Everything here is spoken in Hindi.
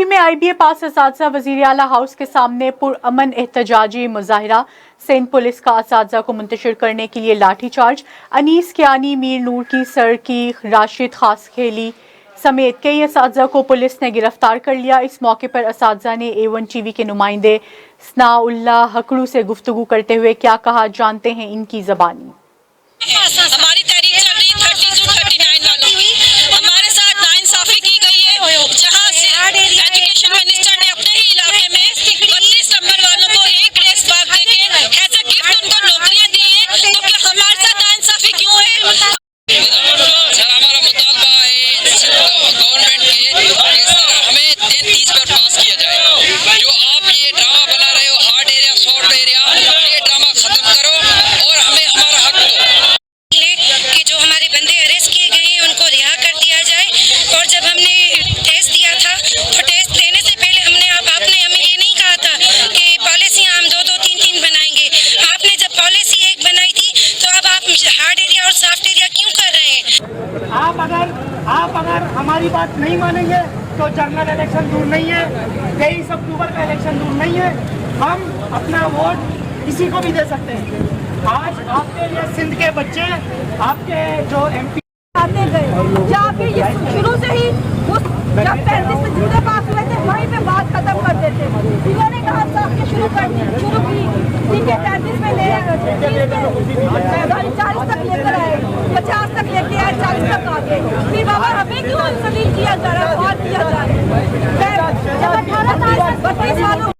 कराची में IBA पास असातिज़ा वज़ीर आला हाउस के सामने पुरअमन एहतजाजी मुजाहिरा। सिंध पुलिस का असातिज़ा को मुंतशिर करने के लिए लाठी चार्ज। अनीस कियानी, मीर नूर की सरकी, राशिद खास खेली समेत कई असातिज़ा को पुलिस ने गिरफ्तार कर लिया। इस मौके पर असातिज़ा ने A1 TV के नुमाइंदे सनाउल्लाह हकड़ू से गुफ्तगू करते हुए क्या कहा, जानते हैं इनकी ज़बानी। हमारी तहरीक चल रही 30 to 39 वालों की, हमारे साथ नाइंसाफी की गई है, जहां से एजुकेशन मिनिस्टर ने अपने ही इलाके में 32 नंबर वालों को एक ग्रेस मार्क देके एज अ गिफ्ट उनको नौकरियां दी है। तो क्या हमारे साथ नाइंसाफी क्यों है? सर, हमारा मुतालबा है गवर्नमेंट के इस तरह हमें 33 पर पास किया जाए। जो आप ये ड्रामा बना रहे हो हार्ड एरिया सॉफ्ट एरिया, ये ड्रामा खत्म करो और हमें हमारा हक दो। कि जो हमारे बंदे अरेस्ट किए गए हैं उनको रिहा कर दिया जाए। और जब हमने टेस्ट दिया था तो टेस्ट देने से पहले आपने हमें ये नहीं कहा था कि पॉलिसी हम 2-2, 3-3 बनाएंगे। आपने जब पॉलिसी एक बनाई थी तो अब आप हार्ड एरिया और सॉफ्ट एरिया क्यों कर रहे हैं? आप अगर हमारी बात नहीं मानेंगे तो जनरल इलेक्शन दूर नहीं है, 23 अक्टूबर का इलेक्शन दूर नहीं है। हम अपना वोट किसी को भी दे सकते हैं। आज आपके लिए सिंध के बच्चे, आपके जो MP आते गए, जहाँ पे ये शुरू से ही जब 35 में जितने पास हुए थे वहीं पे बात खत्म कर देते। इन्होंने कहा था कि शुरू की ठीक है 35 में ले 40 तक लेकर आए, 50 तक लेके आए, 40 तक आ गए। फिर बाबा हमें क्यों इंसल्ट किया जा रहा है और किया जा रहा है? जब 18 साल 32 सालों